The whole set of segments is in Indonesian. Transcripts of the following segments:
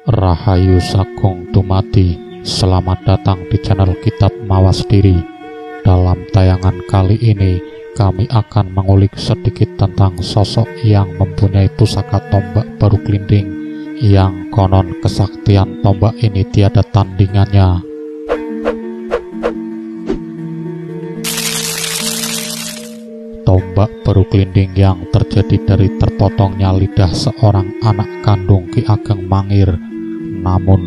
Rahayu Sagung Dumadi. Selamat datang di channel Kitab Mawas Diri. Dalam tayangan kali ini, kami akan mengulik sedikit tentang sosok yang mempunyai pusaka tombak baru kelinding, yang konon kesaktian tombak ini tiada tandingannya. Tombak baru kelinding yang terjadi dari terpotongnya lidah seorang anak kandung Ki Ageng Mangir. Namun,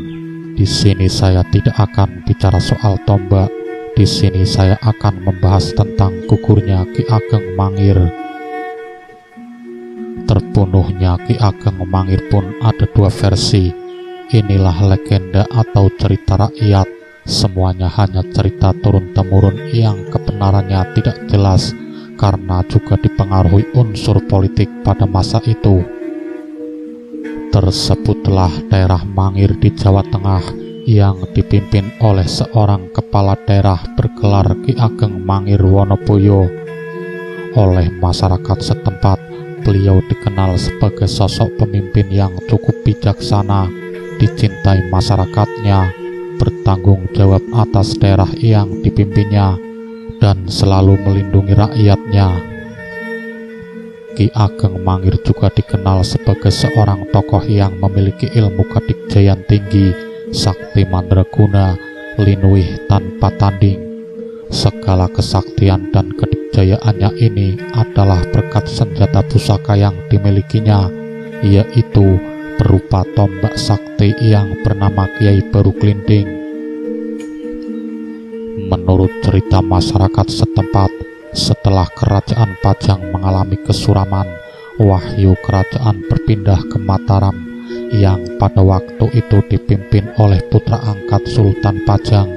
di sini saya tidak akan bicara soal tombak. Di sini saya akan membahas tentang gugurnya Ki Ageng Mangir. Terbunuhnya Ki Ageng Mangir pun ada dua versi. Inilah legenda atau cerita rakyat. Semuanya hanya cerita turun-temurun yang kebenarannya tidak jelas, karena juga dipengaruhi unsur politik pada masa itu. Tersebutlah daerah Mangir di Jawa Tengah yang dipimpin oleh seorang kepala daerah bergelar Ki Ageng Mangir Wonoboyo. Oleh masyarakat setempat, beliau dikenal sebagai sosok pemimpin yang cukup bijaksana, dicintai masyarakatnya, bertanggung jawab atas daerah yang dipimpinnya, dan selalu melindungi rakyatnya. Ki Ageng Mangir juga dikenal sebagai seorang tokoh yang memiliki ilmu kedikjayan tinggi, sakti mandraguna, linuih tanpa tanding. Segala kesaktian dan kedikjayaannya ini adalah berkat senjata pusaka yang dimilikinya, yaitu berupa tombak sakti yang bernama Kiai Baru Kelinding. Menurut cerita masyarakat setempat, setelah kerajaan Pajang mengalami kesuraman, wahyu kerajaan berpindah ke Mataram yang pada waktu itu dipimpin oleh putra angkat Sultan Pajang,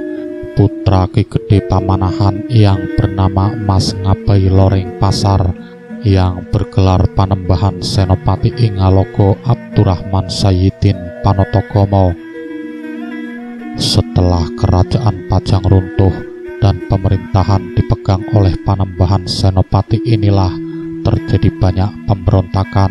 putra Ki Gede Pamanahan yang bernama Mas Ngabai Loreng Pasar, yang bergelar Panembahan Senopati Ingalogo Abdurrahman Sayyidin Panotogomo. Setelah kerajaan Pajang runtuh dan pemerintahan dipegang oleh Panembahan Senopati, inilah terjadi banyak pemberontakan.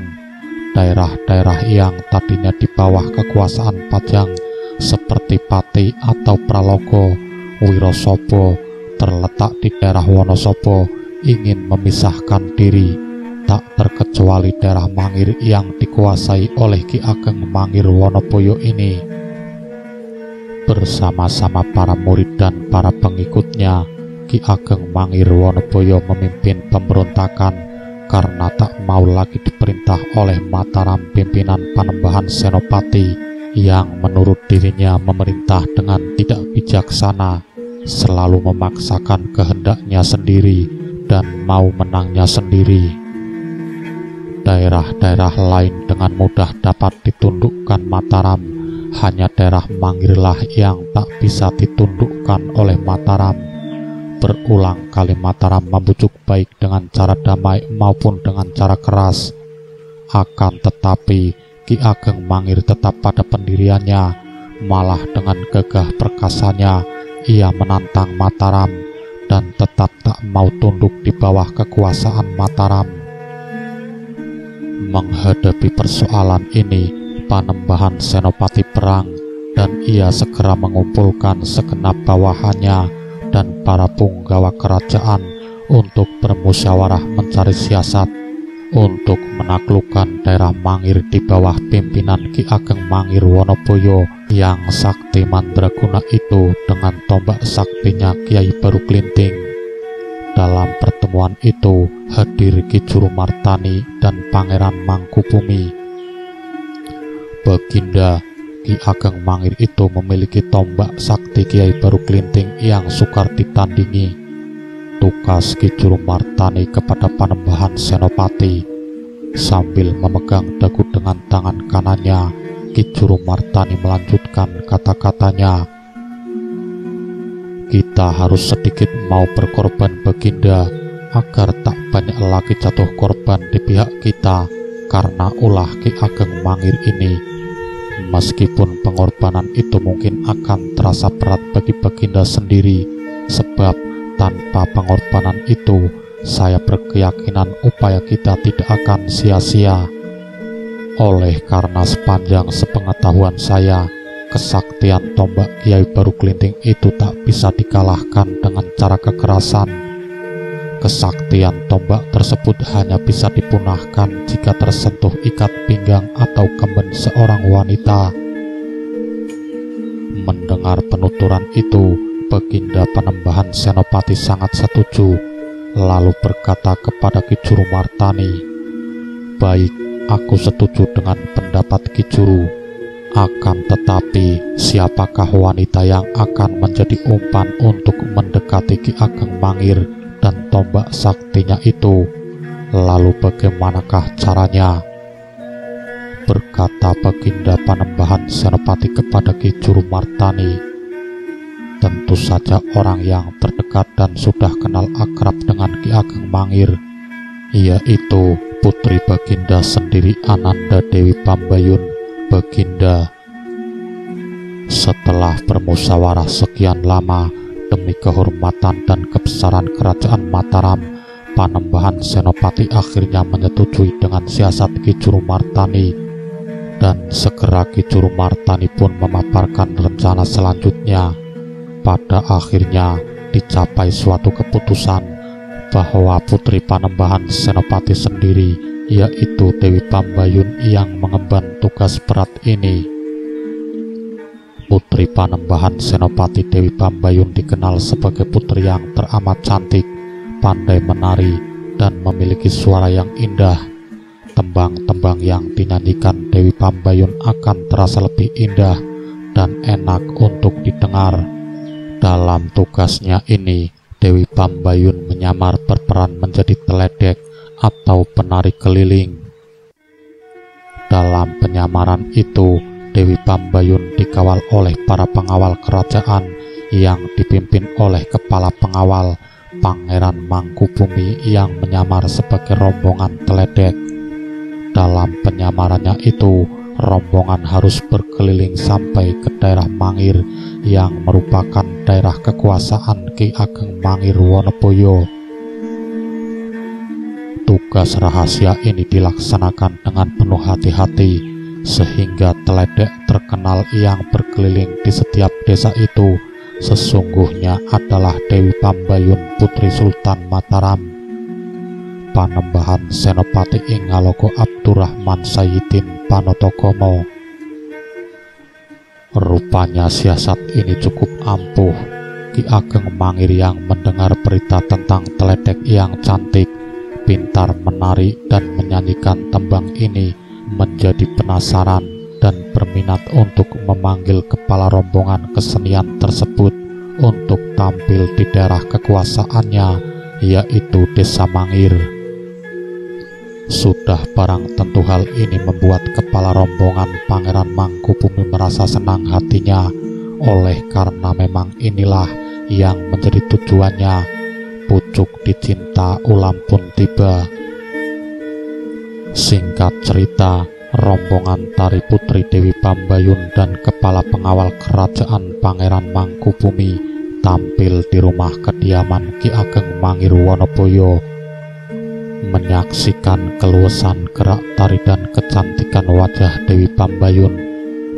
Daerah-daerah yang tadinya di bawah kekuasaan Pajang seperti Pati atau Pralogo, Wirosobo, terletak di daerah Wonosobo, ingin memisahkan diri, tak terkecuali daerah Mangir yang dikuasai oleh Ki Ageng Mangir Wonoboyo ini. Bersama-sama para murid dan para pengikutnya, Ki Ageng Mangir Wonoboyo memimpin pemberontakan karena tak mau lagi diperintah oleh Mataram pimpinan Panembahan Senopati yang menurut dirinya memerintah dengan tidak bijaksana, selalu memaksakan kehendaknya sendiri dan mau menangnya sendiri. Daerah-daerah lain dengan mudah dapat ditundukkan Mataram, hanya daerah Mangirlah yang tak bisa ditundukkan oleh Mataram. Berulang kali Mataram membujuk baik dengan cara damai maupun dengan cara keras. Akan tetapi Ki Ageng Mangir tetap pada pendiriannya, malah dengan gagah perkasanya ia menantang Mataram dan tetap tak mau tunduk di bawah kekuasaan Mataram. Menghadapi persoalan ini, Panembahan Senopati perang, dan ia segera mengumpulkan segenap bawahannya dan para punggawa kerajaan untuk bermusyawarah mencari siasat untuk menaklukkan daerah Mangir di bawah pimpinan Ki Ageng Mangir Wonoboyo yang sakti mandraguna itu dengan tombak saktinya Kiai Baru Kelinding. Dalam pertemuan itu hadir Ki Jurumartani dan Pangeran Mangkubumi. Baginda, Ki Ageng Mangir itu memiliki tombak sakti Kiai Baru Kelinding yang sukar ditandingi. Tukas Ki Jurumartani kepada Panembahan Senopati. Sambil memegang dagu dengan tangan kanannya, Ki Jurumartani melanjutkan kata-katanya. Kita harus sedikit mau berkorban Baginda, agar tak banyak lagi jatuh korban di pihak kita karena ulah Ki Ageng Mangir ini. Meskipun pengorbanan itu mungkin akan terasa berat bagi Baginda sendiri, sebab tanpa pengorbanan itu, saya berkeyakinan upaya kita tidak akan sia-sia. Oleh karena sepanjang sepengetahuan saya, kesaktian tombak Kiai Baru Klinting itu tak bisa dikalahkan dengan cara kekerasan. Kesaktian tombak tersebut hanya bisa dipunahkan jika tersentuh ikat pinggang atau kemben seorang wanita. Mendengar penuturan itu, Baginda Panembahan Senopati sangat setuju, lalu berkata kepada Ki Juru Martani, "Baik, aku setuju dengan pendapat Ki Juru. Akan tetapi, siapakah wanita yang akan menjadi umpan untuk mendekati Ki Ageng Mangir dan tombak saktinya itu? Lalu bagaimanakah caranya?" Berkata Baginda Panembahan Senopati kepada Ki Juru Martani, "Tentu saja orang yang terdekat dan sudah kenal akrab dengan Ki Ageng Mangir, yaitu putri Baginda sendiri, Ananda Dewi Pambayun, Baginda." Setelah bermusyawarah sekian lama demi kehormatan dan kebesaran kerajaan Mataram, Panembahan Senopati akhirnya menyetujui dengan siasat Ki Juru Martani, dan segera Ki Juru Martani pun memaparkan rencana selanjutnya. Pada akhirnya dicapai suatu keputusan bahwa putri Panembahan Senopati sendiri, yaitu Dewi Pambayun, yang mengemban tugas berat ini. Putri Panembahan Senopati Dewi Pambayun dikenal sebagai putri yang teramat cantik, pandai menari, dan memiliki suara yang indah. Tembang-tembang yang dinyanyikan Dewi Pambayun akan terasa lebih indah dan enak untuk didengar. Dalam tugasnya ini, Dewi Pambayun menyamar berperan menjadi teledek atau penari keliling. Dalam penyamaran itu, Dewi Pambayun dikawal oleh para pengawal kerajaan yang dipimpin oleh kepala pengawal, Pangeran Mangkubumi, yang menyamar sebagai rombongan teledek. Dalam penyamarannya itu, rombongan harus berkeliling sampai ke daerah Mangir yang merupakan daerah kekuasaan Ki Ageng Mangir Wonoboyo. Tugas rahasia ini dilaksanakan dengan penuh hati-hati, sehingga teledek terkenal yang berkeliling di setiap desa itu sesungguhnya adalah Dewi Pambayun, putri Sultan Mataram, Panembahan Senopati Ingalogo Abdurrahman Sayyidin Panotogomo. Rupanya siasat ini cukup ampuh. Ki Ageng Mangir yang mendengar berita tentang teledek yang cantik, pintar menari dan menyanyikan tembang ini menjadi penasaran dan berminat untuk memanggil kepala rombongan kesenian tersebut untuk tampil di daerah kekuasaannya, yaitu Desa Mangir. Sudah barang tentu hal ini membuat kepala rombongan Pangeran Mangkubumi merasa senang hatinya, oleh karena memang inilah yang menjadi tujuannya. Pucuk dicinta ulam pun tiba. Singkat cerita, rombongan tari putri Dewi Pambayun dan kepala pengawal kerajaan Pangeran Mangkubumi tampil di rumah kediaman Ki Ageng Mangir Wonoboyo. Menyaksikan keluasan gerak tari dan kecantikan wajah Dewi Pambayun,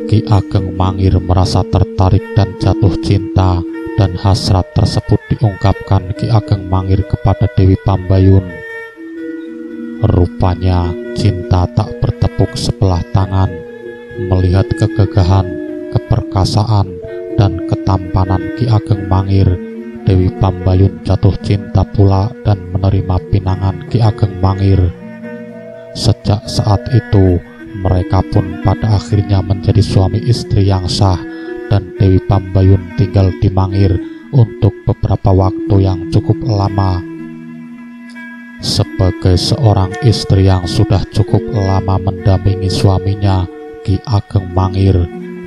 Ki Ageng Mangir merasa tertarik dan jatuh cinta, dan hasrat tersebut diungkapkan Ki Ageng Mangir kepada Dewi Pambayun. Rupanya cinta tak bertepuk sebelah tangan. Melihat kegagahan, keperkasaan, dan ketampanan Ki Ageng Mangir, Dewi Pambayun jatuh cinta pula dan menerima pinangan Ki Ageng Mangir. Sejak saat itu, mereka pun pada akhirnya menjadi suami istri yang sah, dan Dewi Pambayun tinggal di Mangir untuk beberapa waktu yang cukup lama. Sebagai seorang istri yang sudah cukup lama mendampingi suaminya, Ki Ageng Mangir,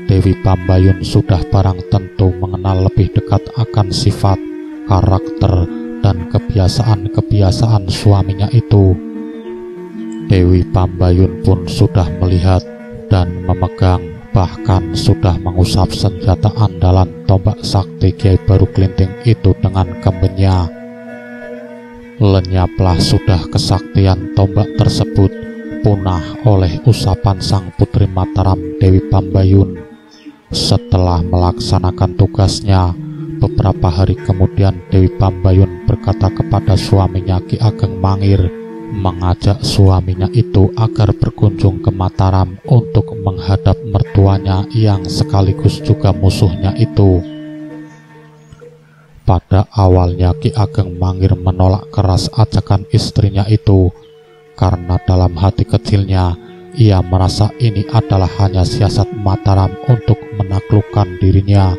Dewi Pambayun sudah barang tentu mengenal lebih dekat akan sifat, karakter, dan kebiasaan-kebiasaan suaminya itu. Dewi Pambayun pun sudah melihat dan memegang, bahkan sudah mengusap senjata andalan tombak sakti Kiai Baru Klinting itu dengan kembennya. Lenyaplah sudah kesaktian tombak tersebut, punah oleh usapan sang putri Mataram Dewi Pambayun. Setelah melaksanakan tugasnya, beberapa hari kemudian Dewi Pambayun berkata kepada suaminya Ki Ageng Mangir, mengajak suaminya itu agar berkunjung ke Mataram untuk menghadap mertuanya yang sekaligus juga musuhnya itu. Pada awalnya Ki Ageng Mangir menolak keras ajakan istrinya itu, karena dalam hati kecilnya ia merasa ini adalah hanya siasat Mataram untuk menaklukkan dirinya.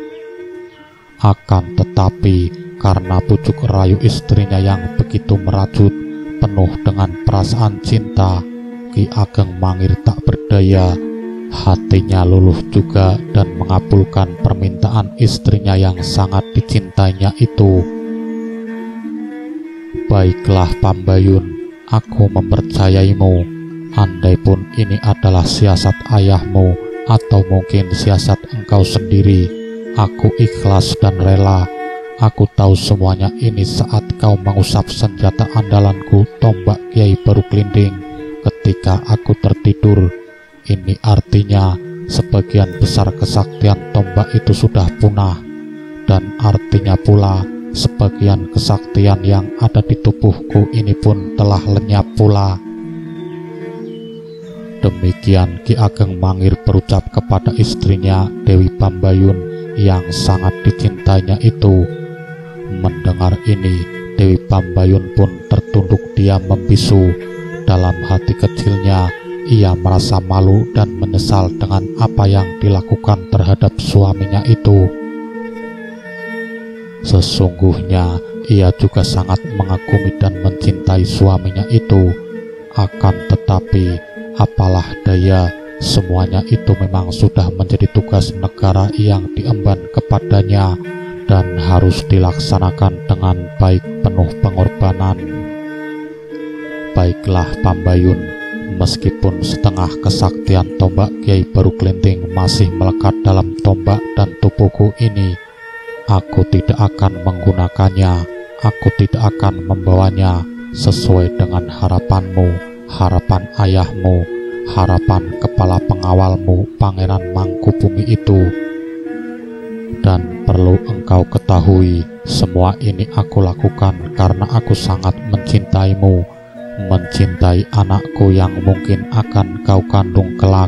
Akan tetapi karena bujuk rayu istrinya yang begitu merajut, penuh dengan perasaan cinta, Ki Ageng Mangir tak berdaya. Hatinya luluh juga dan mengabulkan permintaan istrinya yang sangat dicintainya itu. Baiklah Pambayun, aku mempercayaimu. Andaipun ini adalah siasat ayahmu atau mungkin siasat engkau sendiri, aku ikhlas dan rela. Aku tahu semuanya ini saat kau mengusap senjata andalanku, tombak Kiai Baruglinding, ketika aku tertidur. Ini artinya sebagian besar kesaktian tombak itu sudah punah, dan artinya pula sebagian kesaktian yang ada di tubuhku ini pun telah lenyap pula. Demikian Ki Ageng Mangir berucap kepada istrinya Dewi Pambayun yang sangat dicintainya itu. Mendengar ini, Dewi Pambayun pun tertunduk diam membisu. Dalam hati kecilnya ia merasa malu dan menyesal dengan apa yang dilakukan terhadap suaminya itu. Sesungguhnya ia juga sangat mengagumi dan mencintai suaminya itu. Akan tetapi apalah daya, semuanya itu memang sudah menjadi tugas negara yang diemban kepadanya dan harus dilaksanakan dengan baik, penuh pengorbanan. Baiklah Pambayun, meskipun setengah kesaktian tombak Kiai Baruglinding masih melekat dalam tombak dan tubuhku ini, aku tidak akan menggunakannya, aku tidak akan membawanya sesuai dengan harapanmu, harapan ayahmu, harapan kepala pengawalmu Pangeran Mangkubumi itu. Dan perlu engkau ketahui, semua ini aku lakukan karena aku sangat mencintaimu, mencintai anakku yang mungkin akan kau kandung kelak.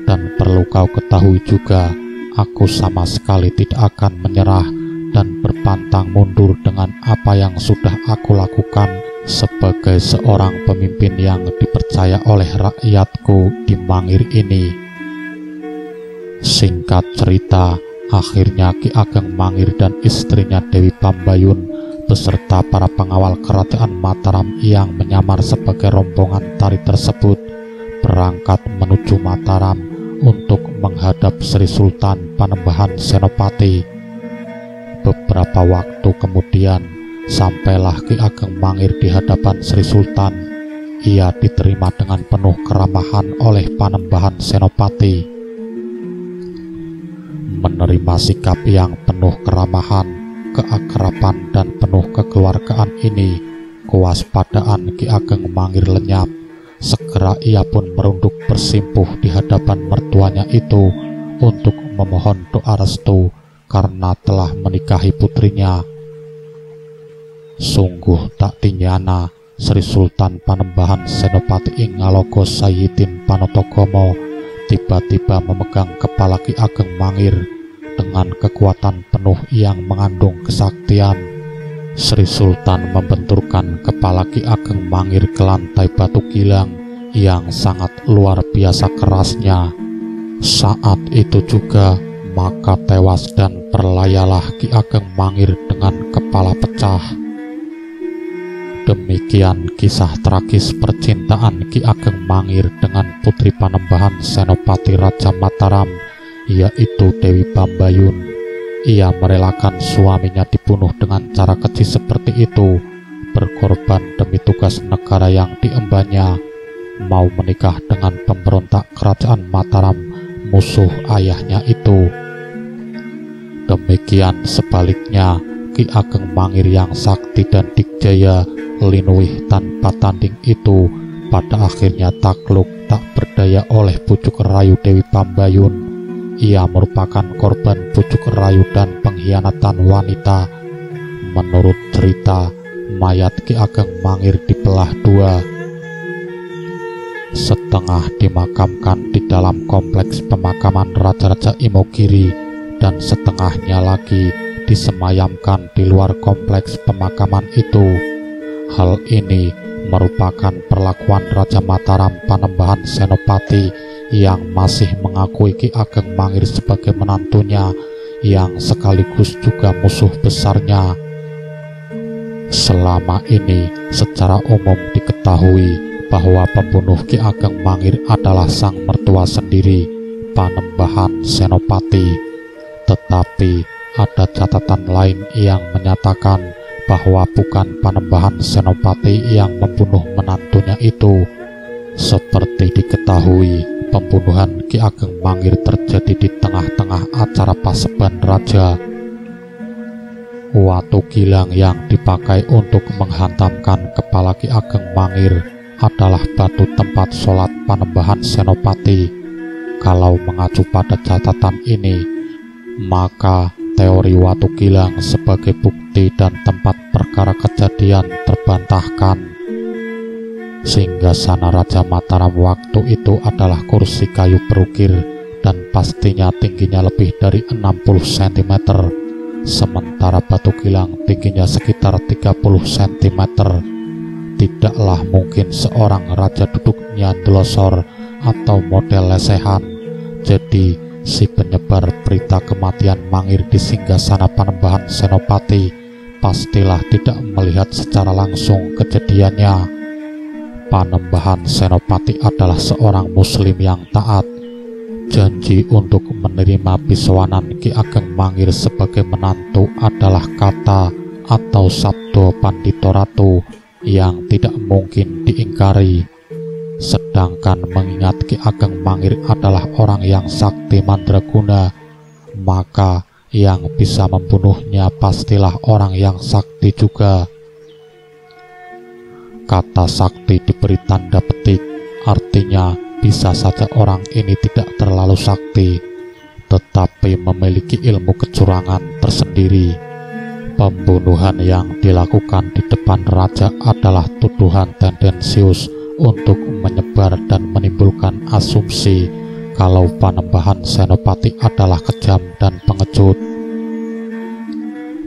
Dan perlu kau ketahui juga, aku sama sekali tidak akan menyerah dan berpantang mundur dengan apa yang sudah aku lakukan sebagai seorang pemimpin yang dipercaya oleh rakyatku di Mangir ini. Singkat cerita, akhirnya Ki Ageng Mangir dan istrinya Dewi Pambayun beserta para pengawal kerajaan Mataram yang menyamar sebagai rombongan tari tersebut berangkat menuju Mataram untuk menghadap Sri Sultan Panembahan Senopati. Beberapa waktu kemudian sampailah Ki Ageng Mangir di hadapan Sri Sultan. Ia diterima dengan penuh keramahan oleh Panembahan Senopati. Menerima sikap yang penuh keramahan, keakraban dan penuh kekeluargaan ini, kewaspadaan Ki Ageng Mangir lenyap. Segera ia pun merunduk bersimpuh di hadapan mertuanya itu untuk memohon doa restu karena telah menikahi putrinya. Sungguh tak tinyana Sri Sultan Panembahan Senopati ing Ngalogo Sayyidin Panotogomo tiba-tiba memegang kepala Ki Ageng Mangir dengan kekuatan penuh yang mengandung kesaktian. Sri Sultan membenturkan kepala Ki Ageng Mangir ke lantai batu gilang yang sangat luar biasa kerasnya. Saat itu juga maka tewas dan perlayalah Ki Ageng Mangir dengan kepala pecah. Demikian kisah tragis percintaan Ki Ageng Mangir dengan putri Panembahan Senopati Raja Mataram, yaitu Dewi Pambayun. Ia merelakan suaminya dibunuh dengan cara keji seperti itu, berkorban demi tugas negara yang diembannya, mau menikah dengan pemberontak kerajaan Mataram, musuh ayahnya itu. Demikian sebaliknya, Ki Ageng Mangir yang sakti dan dikjaya, linuwih tanpa tanding itu pada akhirnya takluk tak berdaya oleh pucuk rayu Dewi Pambayun. Ia merupakan korban pucuk rayu dan pengkhianatan wanita. Menurut cerita, mayat Ki Ageng Mangir dibelah dua, setengah dimakamkan di dalam kompleks pemakaman Raja-Raja Imogiri dan setengahnya lagi disemayamkan di luar kompleks pemakaman itu. Hal ini merupakan perlakuan Raja Mataram Panembahan Senopati yang masih mengakui Ki Ageng Mangir sebagai menantunya yang sekaligus juga musuh besarnya. Selama ini secara umum diketahui bahwa pembunuh Ki Ageng Mangir adalah sang mertua sendiri, Panembahan Senopati. Tetapi ada catatan lain yang menyatakan bahwa bukan Panembahan Senopati yang membunuh menantunya itu. Seperti diketahui, pembunuhan Ki Ageng Mangir terjadi di tengah-tengah acara paseban raja. Watu gilang yang dipakai untuk menghantamkan kepala Ki Ageng Mangir adalah batu tempat sholat Panembahan Senopati. Kalau mengacu pada catatan ini, maka teori watu gilang sebagai bukti dan tempat perkara kejadian terbantahkan. Singgasana Raja Mataram waktu itu adalah kursi kayu berukir dan pastinya tingginya lebih dari 60 cm, sementara batu gilang tingginya sekitar 30 cm. Tidaklah mungkin seorang raja duduk nyandelosor atau model lesehan. Jadi si penyebar berita kematian Mangir di singgasana Panembahan Senopati pastilah tidak melihat secara langsung kejadiannya. Panembahan Senopati adalah seorang muslim yang taat. Janji untuk menerima bisowanan Ki Ageng Mangir sebagai menantu adalah kata atau sabdo Pandito Ratu yang tidak mungkin diingkari. Sedangkan mengingat Ki Ageng Mangir adalah orang yang sakti mandraguna, maka yang bisa membunuhnya pastilah orang yang sakti juga. Kata sakti diberi tanda petik, artinya bisa saja orang ini tidak terlalu sakti, tetapi memiliki ilmu kecurangan tersendiri. Pembunuhan yang dilakukan di depan raja adalah tuduhan tendensius untuk menyebar dan menimbulkan asumsi kalau Panembahan Senopati adalah kejam dan pengecut.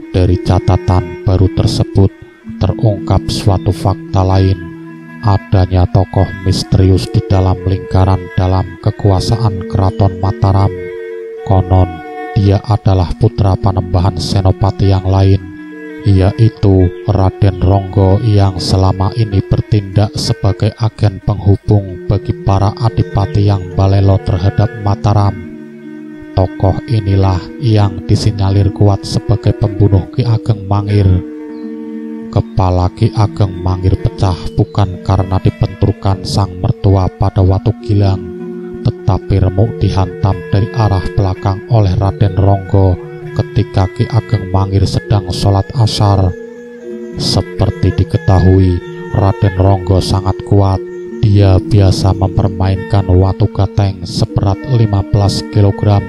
Dari catatan baru tersebut terungkap suatu fakta lain, adanya tokoh misterius di dalam lingkaran dalam kekuasaan Keraton Mataram. Konon dia adalah putra Panembahan Senopati yang lain, yaitu Raden Ronggo yang selama ini bertindak sebagai agen penghubung bagi para adipati yang balelo terhadap Mataram. Tokoh inilah yang disinyalir kuat sebagai pembunuh Ki Ageng Mangir. Kepala Ki Ageng Mangir pecah bukan karena dibenturkan sang mertua pada watu gilang, tetapi remuk dihantam dari arah belakang oleh Raden Ronggo ketika Ki Ageng Mangir sedang sholat asar. Seperti diketahui, Raden Ronggo sangat kuat. Dia biasa mempermainkan watu gateng seberat 15 kg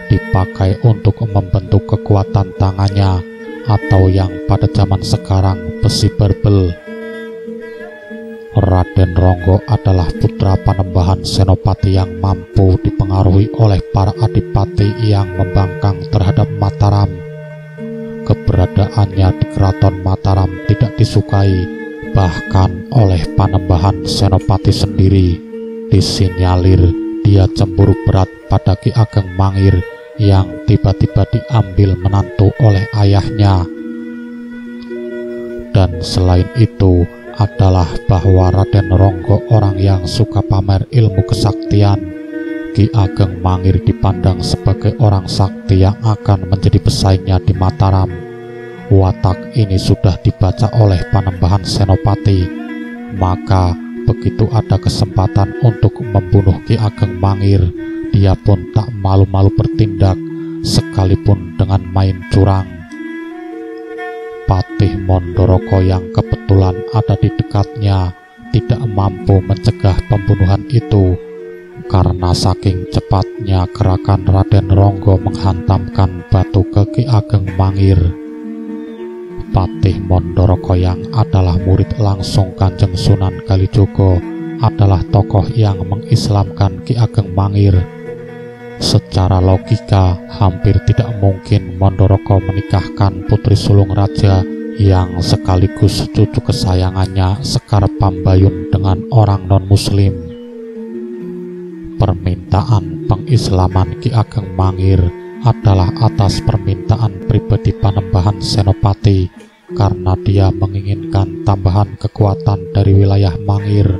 dipakai untuk membentuk kekuatan tangannya, atau yang pada zaman sekarang besi barbel. Raden Ronggo adalah putra Panembahan Senopati yang mampu dipengaruhi oleh para adipati yang membangkang terhadap Mataram. Keberadaannya di Keraton Mataram tidak disukai, bahkan oleh Panembahan Senopati sendiri. Disinyalir dia cemburu berat pada Ki Ageng Mangir yang tiba-tiba diambil menantu oleh ayahnya. Dan selain itu adalah bahwa Raden Ronggo orang yang suka pamer ilmu kesaktian. Ki Ageng Mangir dipandang sebagai orang sakti yang akan menjadi pesaingnya di Mataram. Watak ini sudah dibaca oleh Panembahan Senopati, maka begitu ada kesempatan untuk membunuh Ki Ageng Mangir, dia pun tak malu-malu bertindak, sekalipun dengan main curang. Patih Mondoroko yang kebetulan ada di dekatnya tidak mampu mencegah pembunuhan itu karena saking cepatnya gerakan Raden Ronggo menghantamkan batu ke Ki Ageng Mangir. Patih Mandoroko yang adalah murid langsung Kanjeng Sunan Kalijogo adalah tokoh yang mengislamkan Ki Ageng Mangir. Secara logika, hampir tidak mungkin Mandoroko menikahkan putri sulung raja yang sekaligus cucu kesayangannya Sekar Pambayun dengan orang non-muslim. Permintaan pengislaman Ki Ageng Mangir adalah atas permintaan pribadi Panembahan Senopati karena dia menginginkan tambahan kekuatan dari wilayah Mangir.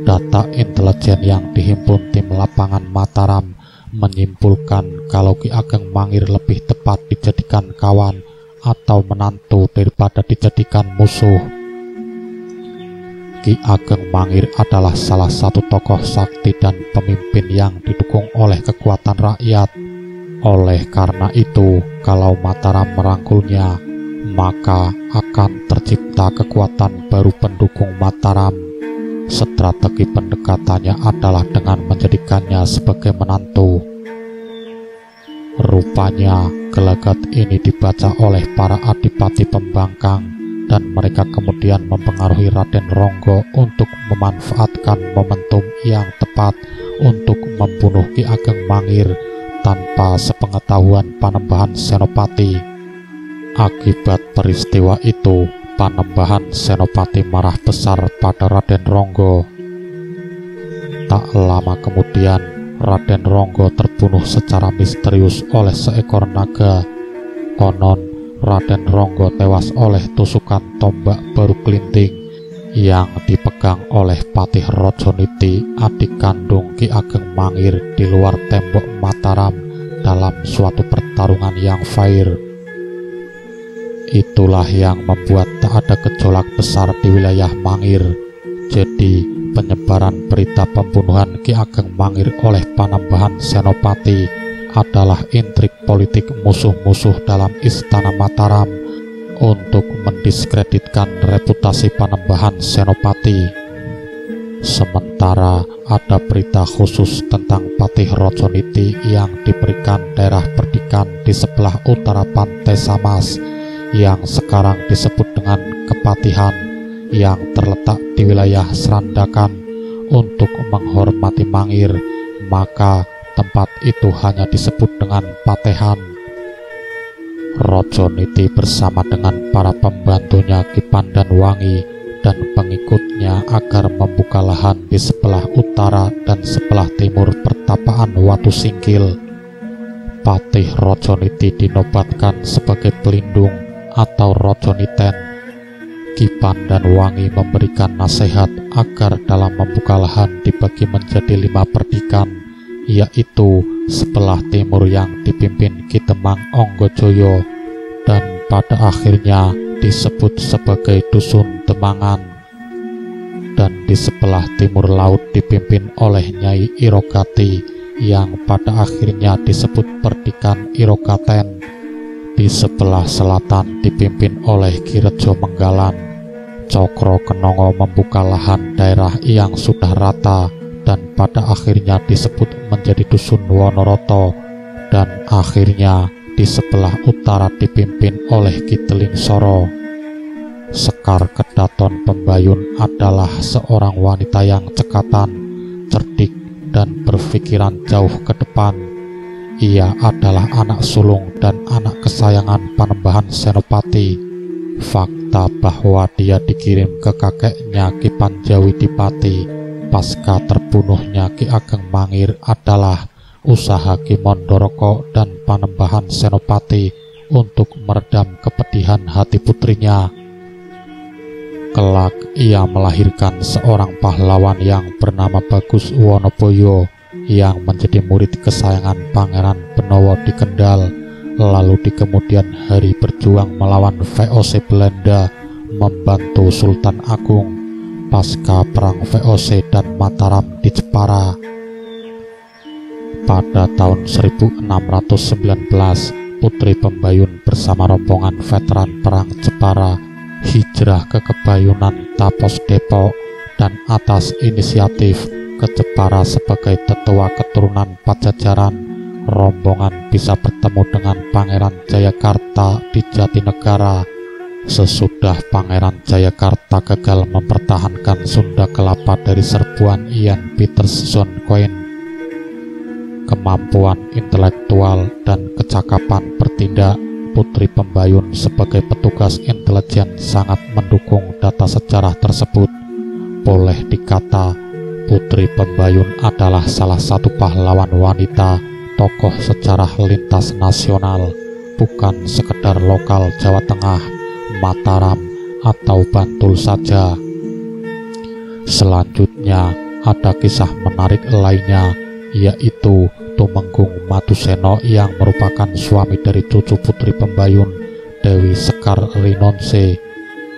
Data intelijen yang dihimpun tim lapangan Mataram menyimpulkan kalau Ki Ageng Mangir lebih tepat dijadikan kawan atau menantu daripada dijadikan musuh. Ki Ageng Mangir adalah salah satu tokoh sakti dan pemimpin yang didukung oleh kekuatan rakyat. Oleh karena itu, kalau Mataram merangkulnya, maka akan tercipta kekuatan baru pendukung Mataram. Strategi pendekatannya adalah dengan menjadikannya sebagai menantu. Rupanya, gelagat ini dibaca oleh para adipati pembangkang, dan mereka kemudian mempengaruhi Raden Ronggo untuk memanfaatkan momentum yang tepat untuk membunuh Ki Ageng Mangir tanpa sepengetahuan Panembahan Senopati. Akibat peristiwa itu, Panembahan Senopati marah besar pada Raden Ronggo. Tak lama kemudian, Raden Ronggo terbunuh secara misterius oleh seekor naga. Konon, Raden Ronggo tewas oleh tusukan tombak baru kelinting yang dipegang oleh Patih Rajaniti, adik kandung Ki Ageng Mangir, di luar tembok Mataram dalam suatu pertarungan yang fair. Itulah yang membuat tak ada gejolak besar di wilayah Mangir. Jadi, penyebaran berita pembunuhan Ki Ageng Mangir oleh Panembahan Senopati adalah intrik politik musuh-musuh dalam istana Mataram untuk mendiskreditkan reputasi Panembahan Senopati. Sementara ada berita khusus tentang Patih Rajaniti yang diberikan daerah perdikan di sebelah utara pantai Samas yang sekarang disebut dengan Kepatihan, yang terletak di wilayah Serandakan untuk menghormati Mangir, maka tempat itu hanya disebut dengan Patehan. Rajaniti bersama dengan para pembantunya Ki Pandanwangi dan pengikutnya agar membuka lahan di sebelah utara dan sebelah timur pertapaan Watu Singkil. Patih Rajaniti dinobatkan sebagai pelindung atau Rajaniten. Ki Pandanwangi memberikan nasihat agar dalam membuka lahan dibagi menjadi 5 perdikan, yaitu sebelah timur yang dipimpin Ki Temang Onggojoyo dan pada akhirnya disebut sebagai Dusun Demangan, dan di sebelah timur laut dipimpin oleh Nyai Irogati yang pada akhirnya disebut Perdikan Irogaten. Di sebelah selatan dipimpin oleh Ki Rejo Menggalan. Cokro Kenongo membuka lahan daerah yang sudah rata dan pada akhirnya disebut menjadi Dusun Wonoroto, dan akhirnya di sebelah utara dipimpin oleh Ki Telingsoro. Sekar Kedaton Pembayun adalah seorang wanita yang cekatan, cerdik, dan berpikiran jauh ke depan. Ia adalah anak sulung dan anak kesayangan Panembahan Senopati. Fakta bahwa dia dikirim ke kakeknya Ki Panjawidipati pasca terbunuhnya Ki Ageng Mangir adalah usaha Ki Mandoroko dan Panembahan Senopati untuk meredam kepedihan hati putrinya. Kelak ia melahirkan seorang pahlawan yang bernama Bagus Wonoboyo yang menjadi murid kesayangan Pangeran Benowo di Kendal, lalu di kemudian hari berjuang melawan VOC Belanda, membantu Sultan Agung pasca perang VOC dan Mataram di Jepara. Pada tahun 1619, Putri Pembayun bersama rombongan veteran perang Jepara hijrah ke Kebayunan Tapos Depok dan atas inisiatif ke Jepara sebagai tetua keturunan Pajajaran, rombongan bisa bertemu dengan Pangeran Jayakarta di Jatinegara. Sesudah Pangeran Jayakarta gagal mempertahankan Sunda Kelapa dari serbuan Ian Peterson Koen, kemampuan intelektual dan kecakapan bertindak Putri Pembayun sebagai petugas intelijen sangat mendukung data sejarah tersebut. Boleh dikata, Putri Pembayun adalah salah satu pahlawan wanita, tokoh sejarah lintas nasional, bukan sekedar lokal Jawa Tengah, Mataram, atau Bantul saja. Selanjutnya ada kisah menarik lainnya, yaitu Tumenggung Matuseno yang merupakan suami dari cucu Putri Pembayun, Dewi Sekar Rinonse.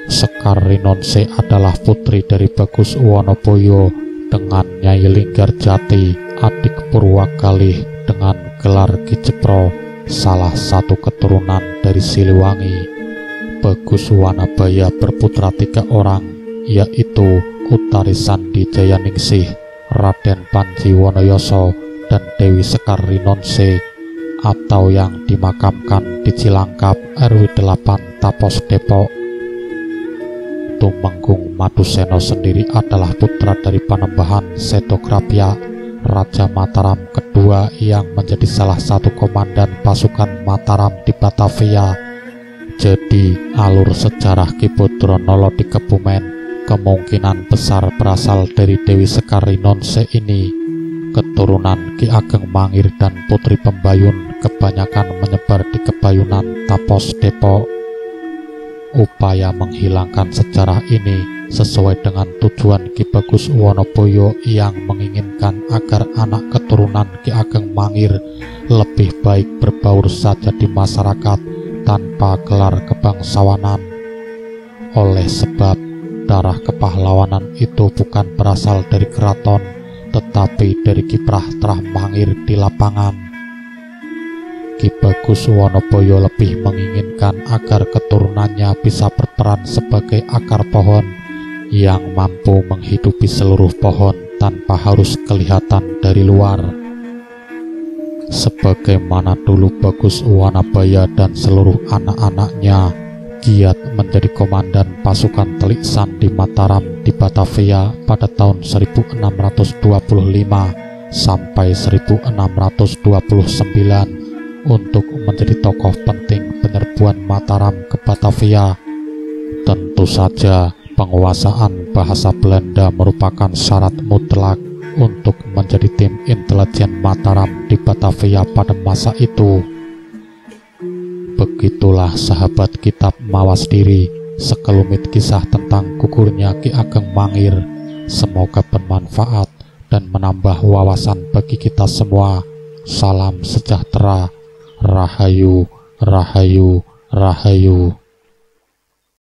Sekar Rinonse adalah putri dari Bagus Wonoboyo dengan Nyai Linggarjati, adik Purwagalih dengan gelar Ki Jepro, salah satu keturunan dari Siliwangi. Bagus Wanabaya berputra 3 orang, yaitu Utari Sandi Jayaningsih, Raden Panji Wonoyoso, dan Dewi Sekar Rinonse, atau yang dimakamkan di Cilangkap RW 8 Tapos Depok. Tumenggung Matuseno sendiri adalah putra dari Panembahan Setokrapya, Raja Mataram kedua yang menjadi salah satu komandan pasukan Mataram di Batavia. Jadi, alur sejarah Ki Putranala di Kebumen kemungkinan besar berasal dari Dewi Sekar Rinonse ini. Keturunan Ki Ageng Mangir dan Putri Pembayun kebanyakan menyebar di Kebayunan Tapos Depok. Upaya menghilangkan sejarah ini sesuai dengan tujuan Ki Bagus Wonoboyo yang menginginkan agar anak keturunan Ki Ageng Mangir lebih baik berbaur saja di masyarakat tanpa gelar kebangsawanan. Oleh sebab darah kepahlawanan itu bukan berasal dari keraton, tetapi dari kiprah Trah Mangir di lapangan. Ki Bagus Wonoboyo lebih menginginkan agar keturunannya bisa berperan sebagai akar pohon yang mampu menghidupi seluruh pohon tanpa harus kelihatan dari luar. Sebagaimana dulu Bagus Wanabaya dan seluruh anak-anaknya giat menjadi komandan pasukan Telik Sandi Mataram di Batavia pada tahun 1625 sampai 1629 untuk menjadi tokoh penting penyerbuan Mataram ke Batavia. Tentu saja penguasaan bahasa Belanda merupakan syarat mutlak untuk menjadi tim intelijen Mataram di Batavia pada masa itu. Begitulah sahabat kitab Mawas Diri, sekelumit kisah tentang gugurnya Ki Ageng Mangir. Semoga bermanfaat dan menambah wawasan bagi kita semua. Salam sejahtera. Rahayu, Rahayu, Rahayu.